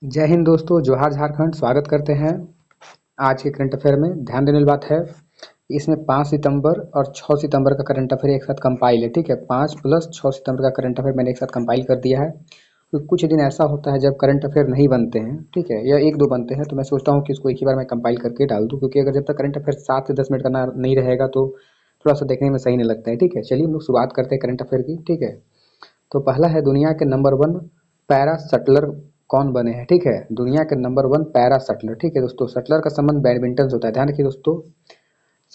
जय हिंद दोस्तों, जोहार झारखंड। स्वागत करते हैं आज के करंट अफेयर में। ध्यान देने वाली बात है, इसमें 5 सितंबर और 6 सितंबर का करंट अफेयर एक साथ कंपाइल है। ठीक है, 5 प्लस 6 सितंबर का करंट अफेयर मैंने एक साथ कंपाइल कर दिया है। तो कुछ दिन ऐसा होता है जब करंट अफेयर नहीं बनते हैं, ठीक है, या एक दो बनते हैं, तो मैं सोचता हूँ कि इसको एक ही बार मैं कंपाइल करके डाल दूँ, क्योंकि अगर जब तक करंट अफेयर 7 से 10 मिनट का ना नहीं रहेगा तो थोड़ा सा देखने में सही नहीं लगता है। ठीक है, चलिए हम लोग शुरुआत करते हैं करंट अफेयर की। ठीक है, तो पहला है, दुनिया के नंबर 1 पैरा शटलर कौन बने हैं। ठीक है, दुनिया के नंबर 1 पैरा शटलर। ठीक है दोस्तों, शटलर का संबंध बैडमिंटन से होता है। ध्यान रखिए दोस्तों,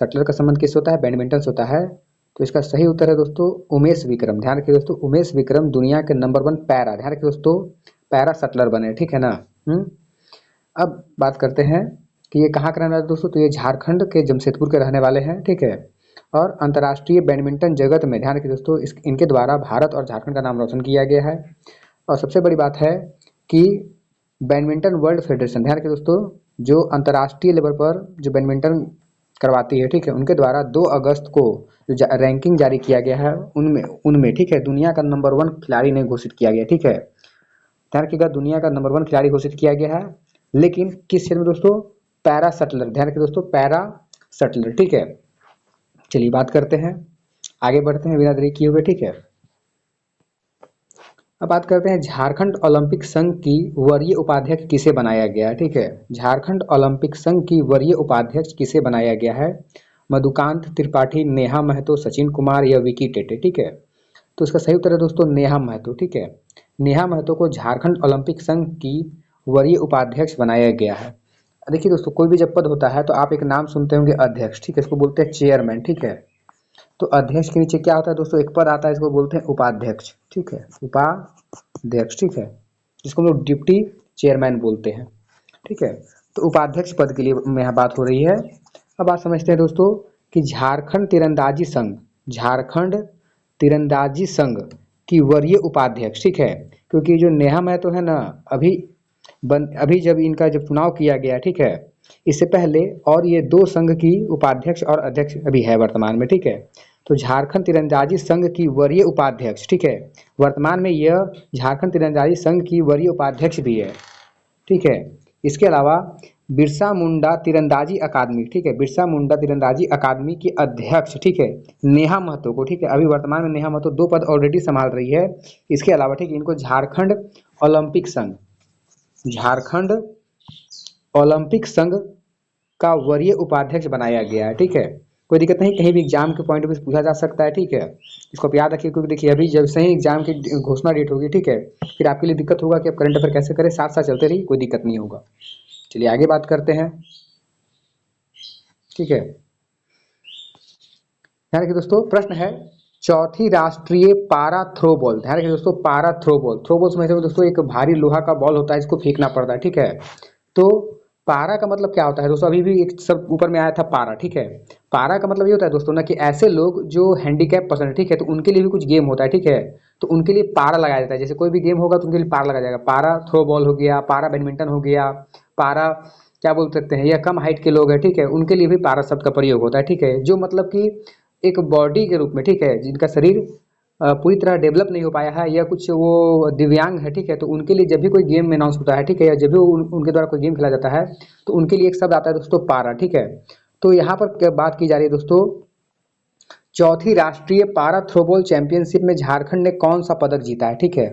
शटलर का संबंध किससे होता है? बैडमिंटन से होता है। तो इसका सही उत्तर है दोस्तों उमेश विक्रम। ध्यान रखिए दोस्तों, उमेश विक्रम दुनिया के नंबर 1 पैरा, ध्यान रखिए दोस्तों, पैरा शटलर बने। ठीक है ना। अब बात करते हैं कि ये कहाँ के रहने वाले दोस्तों, तो ये झारखंड के जमशेदपुर के रहने वाले हैं। ठीक है, और अंतर्राष्ट्रीय बैडमिंटन जगत में ध्यान रखिए दोस्तों, इनके द्वारा भारत और झारखंड का नाम रोशन किया गया है। और सबसे बड़ी बात है कि बैडमिंटन वर्ल्ड फेडरेशन, ध्यान रखिए दोस्तों, जो अंतर्राष्ट्रीय लेवल पर जो बैडमिंटन करवाती है, ठीक है, उनके द्वारा 2 अगस्त को जो रैंकिंग जारी किया गया है, उनमें उनमें ठीक है, दुनिया का नंबर 1 खिलाड़ी ने घोषित किया गया। ठीक है, ध्यान रखिएगा, दुनिया का नंबर 1 खिलाड़ी घोषित किया गया है, लेकिन किस क्षेत्र में दोस्तों? Para shuttler. ध्यान रखिए दोस्तों, पैरा शटलर। ठीक है, चलिए बात करते हैं, आगे बढ़ते हैं बिना देरी किए हुए। ठीक है, अब बात करते हैं झारखंड ओलंपिक संघ की वरीय उपाध्यक्ष किसे बनाया गया है। ठीक है, झारखंड ओलंपिक संघ की वरीय उपाध्यक्ष किसे बनाया गया है? मधुकांत त्रिपाठी, नेहा महतो, सचिन कुमार या विकी टेटे। ठीक है, तो इसका सही उत्तर है दोस्तों नेहा महतो। ठीक है, नेहा महतो को झारखंड ओलंपिक संघ की वरीय उपाध्यक्ष बनाया गया है। देखिए दोस्तों, कोई भी जब पद होता है तो आप एक नाम सुनते होंगे अध्यक्ष। ठीक है, इसको बोलते हैं चेयरमैन। ठीक है, तो अध्यक्ष के नीचे क्या होता है दोस्तों? एक पद आता है, इसको बोलते हैं उपाध्यक्ष। ठीक है, उपाध्यक्ष। ठीक है, जिसको हम लोग डिप्टी चेयरमैन बोलते हैं। ठीक है, तो उपाध्यक्ष पद के लिए यहाँ बात हो रही है। अब आप समझते हैं दोस्तों कि झारखंड तीरंदाजी संघ की वरीय उपाध्यक्ष, ठीक है, क्योंकि जो नेहा महतो है ना, अभी जब इनका जब चुनाव किया गया, ठीक है, इससे पहले और ये 2 संघ की उपाध्यक्ष और अध्यक्ष अभी है वर्तमान में। ठीक है, तो झारखंड तीरंदाजी संघ की वरीय उपाध्यक्ष, ठीक है, वर्तमान में यह झारखंड तीरंदाजी संघ की वरीय उपाध्यक्ष भी है। ठीक है, इसके अलावा बिरसा मुंडा तीरंदाजी अकादमी, ठीक है, बिरसा मुंडा तीरंदाजी अकादमी की अध्यक्ष, ठीक है, नेहा महतो को, ठीक है, अभी वर्तमान में नेहा महतो 2 पद ऑलरेडी संभाल रही है। इसके अलावा ठीक है, इनको झारखंड ओलंपिक संघ का वरीय उपाध्यक्ष बनाया गया है। ठीक है, कोई दिक्कत नहीं, कहीं भी एग्जाम के पॉइंट ऑफ व्यू से पूछा जा सकता है। ठीक है, इसको आप याद रखिए, क्योंकि देखिए अभी जब सही एग्जाम की घोषणा डेट होगी, ठीक है, फिर आपके लिए दिक्कत होगा कि आप करंट अफेयर कैसे करें। साथ साथ चलते रहिए, कोई दिक्कत नहीं होगा। चलिए आगे बात करते हैं। ठीक है, ध्यान रखिए दोस्तों, प्रश्न है, चौथी राष्ट्रीय पारा थ्रो बॉल। ध्यान रखिए दोस्तों, पारा थ्रो बॉल, थ्रो बॉल समझते हो दोस्तों, एक भारी लोहा का बॉल होता है, इसको फेंकना पड़ता है। ठीक है, तो पारा का मतलब क्या होता है दोस्तों? अभी भी एक सब ऊपर में आया था पारा। ठीक है, पारा का मतलब ये होता है दोस्तों ना, कि ऐसे लोग जो हैंडीकैप पर्सन है, ठीक है, तो उनके लिए भी कुछ गेम होता है। ठीक है, तो उनके लिए पारा लगाया जाता है। जैसे कोई भी गेम होगा तो उनके लिए पारा लगाया जाएगा। पारा थ्रो बॉल हो गया, पारा बैडमिंटन हो गया, पारा क्या बोल सकते हैं, या कम हाइट के लोग हैं, ठीक है, उनके लिए भी पारा शब्द का प्रयोग होता है। ठीक है, जो मतलब कि एक बॉडी के रूप में, ठीक है, जिनका शरीर पूरी तरह डेवलप नहीं हो पाया है, या कुछ वो दिव्यांग है, ठीक है, तो उनके लिए जब भी कोई गेम में अनाउंस होता है, ठीक है, या जब भी उनके द्वारा कोई गेम खेला जाता है, तो उनके लिए एक शब्द आता है दोस्तों पारा। ठीक है, तो यहाँ पर क्या बात की जा रही है दोस्तों, चौथी राष्ट्रीय पारा थ्रोबॉल चैंपियनशिप में झारखंड ने कौन सा पदक जीता है। ठीक है,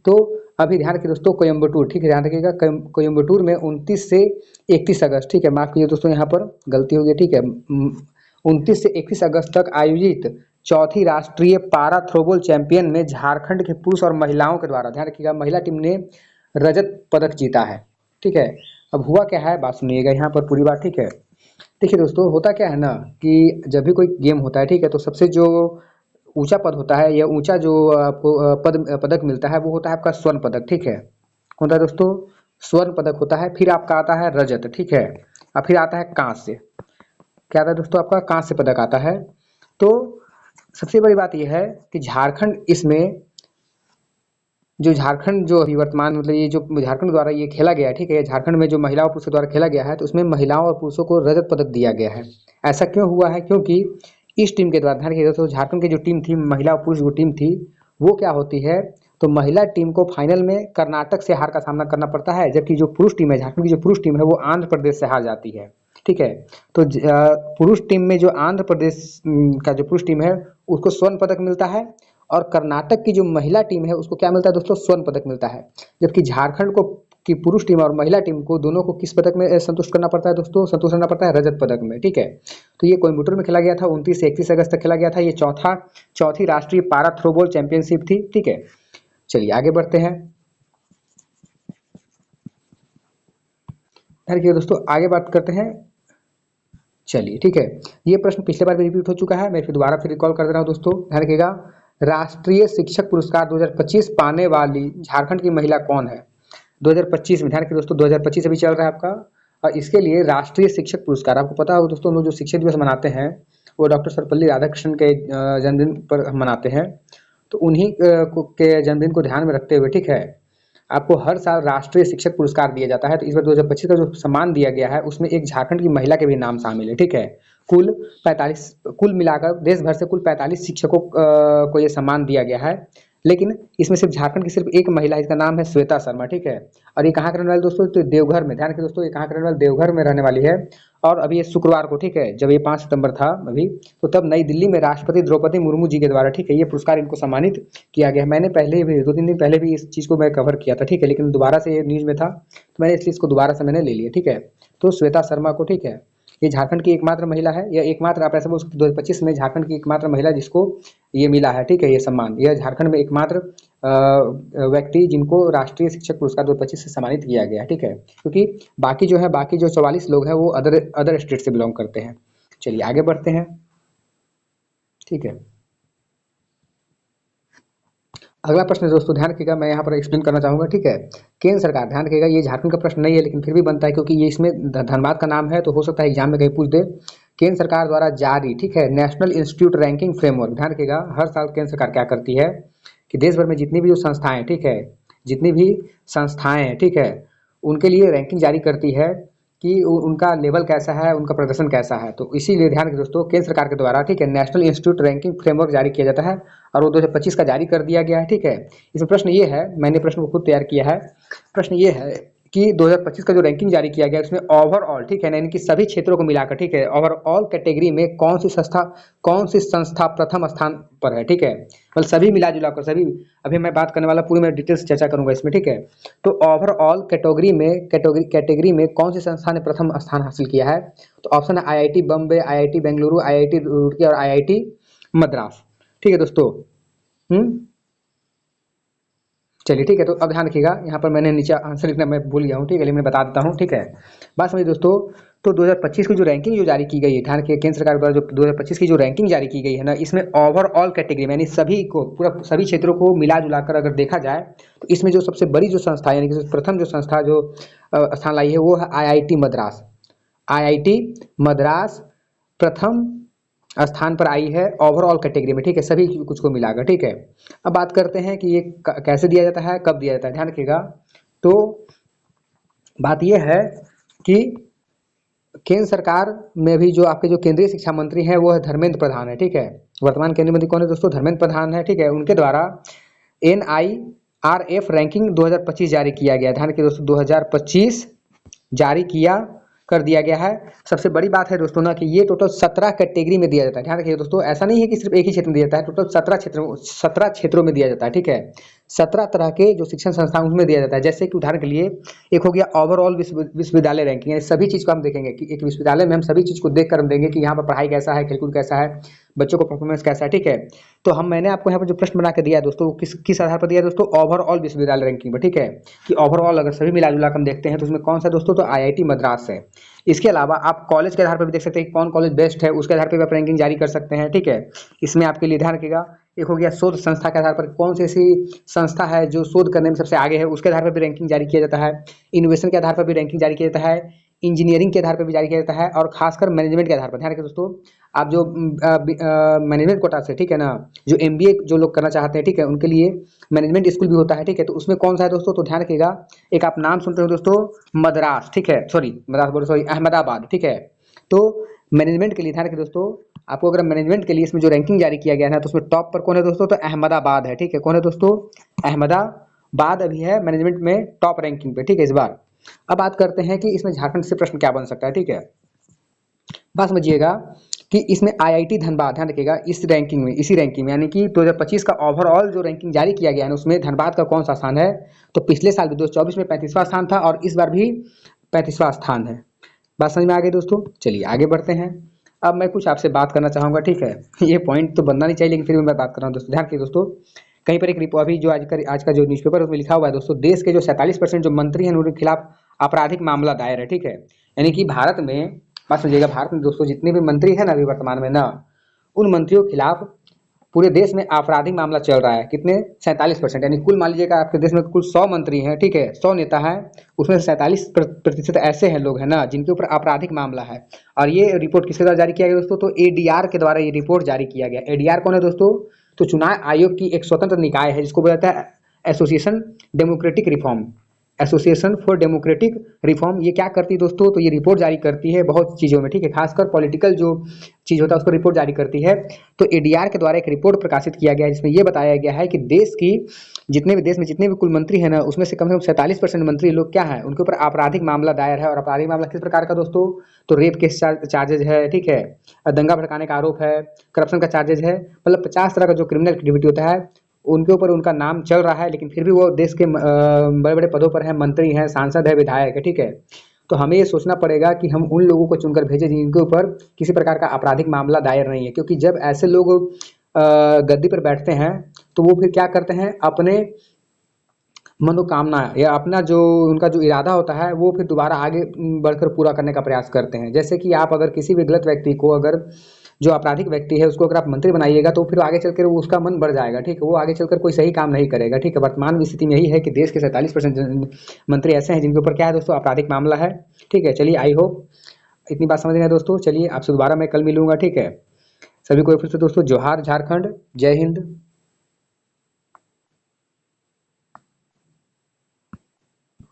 तो अभी ध्यान रखिए दोस्तों, कोयम्बटूर, ठीक है, ध्यान रखिएगा, कोयम्बटूर में 29 से 31 अगस्त, ठीक है, माफ कीजिए दोस्तों, यहाँ पर गलती हो गई। ठीक है, 29 से 31 अगस्त तक आयोजित चौथी राष्ट्रीय पारा थ्रोबॉल चैंपियन में झारखंड के पुरुष और महिलाओं के द्वारा, ध्यान रखिएगा, महिला टीम ने रजत पदक जीता है। ठीक है, अब हुआ क्या है, बात सुनिएगा यहाँ पर पूरी बात। ठीक है, देखिए दोस्तों, होता क्या है ना, कि जब भी कोई गेम होता है, ठीक है, तो सबसे जो ऊंचा पद होता है, या ऊंचा जो आपको पदक मिलता है, वो होता है आपका स्वर्ण पदक। ठीक है, होता है दोस्तों, स्वर्ण पदक होता है, फिर आपका आता है रजत, ठीक है, और फिर आता है कांस्य। क्या आता है दोस्तों? आपका कांस्य पदक आता है। तो सबसे बड़ी बात यह है कि झारखंड इसमें, जो झारखंड जो अभी वर्तमान मतलब ये जो झारखंड द्वारा ये खेला गया है, ठीक है, झारखंड में जो महिलाओं और पुरुषों द्वारा खेला गया है, तो उसमें महिलाओं और पुरुषों को रजत पदक दिया गया है। ऐसा क्यों हुआ है? क्योंकि इस टीम के द्वारा, ध्यान रखिएगा दोस्तों, झारखंड की जो टीम थी, महिला और पुरुष जो टीम थी, वो क्या होती है, तो महिला टीम को फाइनल में कर्नाटक से हार का सामना करना पड़ता है, जबकि जो पुरुष टीम है, झारखंड की जो पुरुष टीम है वो आंध्र प्रदेश से हार जाती है। ठीक है, तो पुरुष टीम में जो आंध्र प्रदेश का जो पुरुष टीम है उसको स्वर्ण पदक मिलता है, और कर्नाटक की जो महिला टीम है उसको क्या मिलता है दोस्तों, स्वर्ण पदक मिलता है। जबकि झारखंड को की पुरुष टीम और महिला टीम को दोनों को किस पदक में संतुष्ट करना पड़ता है दोस्तों, संतुष्ट करना पड़ता है रजत पदक में। ठीक है, तो ये कोयम्बटूर में खेला गया था, 29 से 31 अगस्त तक खेला गया था। ये चौथी राष्ट्रीय पारा थ्रोबॉल चैंपियनशिप थी। ठीक है, चलिए आगे बढ़ते हैं। देखिए दोस्तों आगे बात करते हैं। चलिए ठीक है, ये प्रश्न पिछले बार भी रिपीट हो चुका है, मैं फिर दोबारा रिकॉल कर दे रहा हूँ दोस्तों, ध्यान रखिएगा। राष्ट्रीय शिक्षक पुरस्कार 2025 पाने वाली झारखंड की महिला कौन है? 2025 में, ध्यान रखिए दोस्तों, 2025 अभी चल रहा है आपका, और इसके लिए राष्ट्रीय शिक्षक पुरस्कार, आपको पता होगा दोस्तों, हम लोग जो शिक्षक दिवस मनाते हैं वो डॉक्टर सर्वपल्ली राधाकृष्णन के जन्मदिन पर हम मनाते हैं। तो उन्हीं के जन्मदिन को ध्यान में रखते हुए, ठीक है, आपको हर साल राष्ट्रीय शिक्षक पुरस्कार दिया जाता है। तो इस बार 2025 का जो सम्मान दिया गया है उसमें एक झारखंड की महिला के भी नाम शामिल है। ठीक है, कुल मिलाकर देश भर से कुल 45 शिक्षकों को ये सम्मान दिया गया है, लेकिन इसमें सिर्फ झारखंड की सिर्फ एक महिला है, इसका नाम है श्वेता शर्मा। ठीक है, और ये कहाँ के रहने वाले दोस्तों, तो देवघर में, ध्यान रखिए दोस्तों, ये कहाँ के रहने वाले, देवघर में रहने वाली है। और अभी ये शुक्रवार को, ठीक है, जब ये 5 सितंबर था अभी, तो तब नई दिल्ली में राष्ट्रपति द्रौपदी मुर्मू जी के द्वारा, ठीक है, ये पुरस्कार इनको सम्मानित किया गया। मैंने पहले भी 2-3 दिन पहले भी इस चीज़ को मैं कवर किया था। ठीक है, लेकिन दोबारा से ये न्यूज़ में था तो मैंने इसलिए इसको दोबारा से मैंने ले लिया। ठीक है, तो श्वेता शर्मा को, ठीक है, ये झारखंड की एकमात्र महिला है, या एकमात्र आप ऐसा बोल सकते 2025 में झारखंड की एकमात्र महिला जिसको ये मिला है। ठीक है, ये सम्मान, यह झारखंड में एकमात्र व्यक्ति जिनको राष्ट्रीय शिक्षक पुरस्कार 2025 से सम्मानित किया गया है। ठीक है, क्योंकि बाकी जो 44 लोग हैं वो अदर स्टेट से बिलोंग करते हैं। चलिए आगे बढ़ते हैं। ठीक है, अगला प्रश्न दोस्तों ध्यान रखिएगा, मैं यहाँ पर एक्सप्लेन करना चाहूँगा। ठीक है, केंद्र सरकार, ध्यान रखिएगा, ये झारखंड का प्रश्न नहीं है लेकिन फिर भी बनता है क्योंकि ये इसमें धनबाद का नाम है, तो हो सकता है एग्जाम में कहीं पूछ दे। केंद्र सरकार द्वारा जारी, ठीक है, नेशनल इंस्टीट्यूट रैंकिंग फ्रेमवर्क, ध्यान रखिएगा, हर साल केंद्र सरकार क्या करती है कि देश भर में जितनी भी जो संस्थाएं, ठीक है, जितनी भी संस्थाएं हैं, ठीक है, उनके लिए रैंकिंग जारी करती है कि उनका लेवल कैसा है, उनका प्रदर्शन कैसा है। तो इसीलिए ध्यान रखिए दोस्तों, केंद्र सरकार के द्वारा, ठीक है, नेशनल इंस्टीट्यूट रैंकिंग फ्रेमवर्क जारी किया जाता है और वो 2025 का जारी कर दिया गया है। ठीक है, इसमें प्रश्न ये है, मैंने प्रश्न को खुद तैयार किया है, प्रश्न ये है कि 2025 का जो रैंकिंग जारी किया गया उसमें ओवरऑल, ठीक है ना, इनकी सभी क्षेत्रों को मिलाकर, ठीक है, ओवरऑल कैटेगरी में कौन सी संस्था प्रथम स्थान पर है। ठीक है, मतलब सभी मिला जुला कर सभी, अभी मैं बात करने वाला पूरी मैं डिटेल्स चर्चा करूंगा इसमें। ठीक है, तो ओवरऑल कैटेगरी में कौन सी संस्था ने प्रथम स्थान हासिल किया है? तो ऑप्शन है IIT Bombay, IIT Bengaluru, IIT Roorkee और IIT मद्रास। ठीक है दोस्तों, चलिए ठीक है, तो अब ध्यान रखिएगा, यहाँ पर मैंने नीचे आंसर लिखना मैं भूल गया हूँ। ठीक है, लेकिन मैं बता देता हूँ। ठीक है, बात समझिए दोस्तों, तो 2025 की जो रैंकिंग जो जारी की गई है, ध्यान रखिए, केंद्र सरकार द्वारा जो 2025 की जो रैंकिंग जारी की गई है ना, इसमें ओवरऑल कैटेगरी यानी सभी को, पूरा सभी क्षेत्रों को मिला जुलाकर अगर देखा जाए तो इसमें जो सबसे बड़ी जो संस्था है, यानी कि प्रथम जो संस्था जो स्थान लाई है वो है IIT मद्रास। IIT मद्रास प्रथम स्थान पर आई है ओवरऑल कैटेगरी में। ठीक है, सभी कुछ को मिलाकर। ठीक है, अब बात करते हैं कि ये कैसे दिया जाता है, कब दिया जाता है, ध्यान रखिएगा। तो बात यह है कि केंद्र सरकार में भी जो आपके जो केंद्रीय शिक्षा मंत्री हैं वो है धर्मेंद्र प्रधान है। ठीक है, वर्तमान केंद्रीय मंत्री कौन है दोस्तों? धर्मेंद्र प्रधान है। ठीक है, उनके द्वारा NIRF रैंकिंग 2025 जारी किया गया। ध्यान रखिए दोस्तों, 2025 जारी किया कर दिया गया है। सबसे बड़ी बात है दोस्तों ना कि ये टोटल 17 कैटेगरी में दिया जाता है। ध्यान रखिए दोस्तों, ऐसा नहीं है कि सिर्फ एक ही क्षेत्र में दिया जाता है, टोटल 17 क्षेत्रों में दिया जाता है। ठीक है, 17 तरह के जो शिक्षण संस्थान उसमें दिया जाता है। जैसे कि उदाहरण के लिए एक हो गया ओवरऑल विश्वविद्यालय रैंकिंग, यानी सभी चीज़ को हम देखेंगे कि एक विश्वविद्यालय में हम सभी चीज़ को देखकर हम देंगे कि यहाँ पर पढ़ाई कैसा है, खेलकूद कैसा है, बच्चों को परफॉर्मेंस कैसा है। ठीक है, तो मैंने आपको यहाँ पर जो प्रश्न बना के दिया है दोस्तों, किस आधार पर दिया है दोस्तों? ओवरऑल विश्वविद्यालय रैंकिंग पर। ठीक है, कि ओवरऑल अगर सभी मिला जुला हम देखते हैं तो उसमें कौन सा दोस्तों? तो IIT मद्रास है। इसके अलावा आप कॉलेज के आधार पर भी देख सकते हैं कि कौन कॉलेज बेस्ट है, उसके आधार पर भी आप रैंकिंग जारी कर सकते हैं। ठीक है, इसमें आपके लिए ध्यान रखिएगा, एक हो गया शोध संस्था के आधार पर, कौन सी ऐसी संस्था है जो शोध करने में सबसे आगे है, उसके आधार पर भी रैंकिंग जारी किया जाता है। इनोवेशन के आधार पर भी रैंकिंग जारी किया जाता है, इंजीनियरिंग के आधार पर भी जारी किया जाता है, और खासकर मैनेजमेंट के आधार पर। ध्यान रखिए दोस्तों, आप जो मैनेजमेंट कोटा से, ठीक है ना, जो MBA जो लोग करना चाहते हैं, ठीक है, उनके लिए मैनेजमेंट स्कूल भी होता है। ठीक है, तो उसमें कौन सा है दोस्तों? तो ध्यान रखिएगा, एक आप नाम सुनते हो दोस्तों, मद्रास। ठीक है, सॉरी अहमदाबाद। ठीक है, तो मैनेजमेंट के लिए ध्यान रखिए दोस्तों, आपको अगर मैनेजमेंट के लिए इसमें जो रैंकिंग जारी किया गया है ना, तो उसमें टॉप पर कौन है दोस्तों? तो अहमदाबाद है, ठीक है। कौन है दोस्तों? अहमदाबाद अभी है मैनेजमेंट में टॉप रैंकिंग पे, ठीक है, इस बार। अब बात करते हैं कि इसमें झारखंड से प्रश्न क्या बन सकता है, ठीक है। बात समझिएगा कि इसमें आईआईटी धनबाद, ध्यान रखिएगा, इस रैंकिंग में, इसी रैंकिंग में, यानी कि 2025 का ओवरऑल जो रैंकिंग जारी किया गया है उसमें धनबाद का कौन सा स्थान है? तो पिछले साल भी 2024 में 35वां स्थान था और इस बार भी 35वां स्थान है। बात समझ में आ गई दोस्तों? चलिए आगे बढ़ते हैं। अब मैं कुछ आपसे बात करना चाहूँगा, ठीक है। ये पॉइंट तो बनना नहीं चाहिए, लेकिन फिर भी मैं बात कर रहा हूँ दोस्तों। ध्यान रखिए दोस्तों, कहीं पर एक रिपोर्ट अभी जो आज का जो न्यूज़पेपर है उसमें लिखा हुआ है दोस्तों, देश के जो 47% जो मंत्री हैं उनके खिलाफ आपराधिक मामला दायर है, ठीक है। यानी कि भारत में, बात समझिएगा, भारत में दोस्तों जितने भी मंत्री हैं ना अभी वर्तमान में ना, उन मंत्रियों के खिलाफ पूरे देश में आपराधिक मामला चल रहा है। कितने? 47%। यानी कुल मान लीजिएगा आपके देश में कुल 100 मंत्री हैं, ठीक है, 100 नेता हैं, उसमें 47% ऐसे हैं लोग हैं ना जिनके ऊपर आपराधिक मामला है। और ये रिपोर्ट किसके द्वारा जारी किया गया दोस्तों? तो एडीआर के द्वारा ये रिपोर्ट जारी किया गया। एडीआर कौन है दोस्तों? तो चुनाव आयोग की एक स्वतंत्र निकाय है जिसको बोला जाता है association democratic reform. Association for democratic reform ये क्या करती है दोस्तों? तो ये रिपोर्ट जारी करती है बहुत चीज़ों में, ठीक है, खासकर पॉलिटिकल जो चीज़ होता है उस पर रिपोर्ट जारी करती है। तो एडीआर के द्वारा एक रिपोर्ट प्रकाशित किया गया है जिसमें ये बताया गया है कि देश में जितने भी कुल मंत्री हैं ना, उसमें से कम 47% मंत्री लोग क्या हैं, उनके ऊपर आपराधिक मामला दायर है। और आपराधिक मामला किस प्रकार का दोस्तों? तो रेप के चार्जेज है, ठीक है, दंगा भड़काने का आरोप है, करप्शन का चार्जेज है, मतलब 50 तरह का जो क्रिमिनल एक्टिविटी होता है उनके ऊपर उनका नाम चल रहा है। लेकिन फिर भी वो देश के बड़े बड़े पदों पर हैं, मंत्री हैं, सांसद है, विधायक है, ठीक है। तो हमें ये सोचना पड़ेगा कि हम उन लोगों को चुनकर भेजें जिनके ऊपर किसी प्रकार का आपराधिक मामला दायर नहीं है, क्योंकि जब ऐसे लोग गद्दी पर बैठते हैं तो वो फिर क्या करते हैं, अपने मनोकामना या अपना जो उनका जो इरादा होता है वो फिर दोबारा आगे बढ़कर पूरा करने का प्रयास करते हैं। जैसे कि आप अगर किसी भी गलत व्यक्ति को, अगर जो आपराधिक व्यक्ति है उसको अगर आप मंत्री बनाइएगा तो फिर आगे चलकर उसका मन बढ़ जाएगा, ठीक है, वो आगे चलकर कोई सही काम नहीं करेगा, ठीक है। वर्तमान स्थिति में यही है कि देश के 47% मंत्री ऐसे हैं जिनके ऊपर क्या है दोस्तों? आपराधिक मामला है, ठीक है। चलिए, आई होप इतनी बात समझ गए दोस्तों। चलिए आपसे दोबारा मैं कल मिलूंगा, ठीक है। सभी को फिर से दोस्तों जोहार झारखंड, जय हिंद।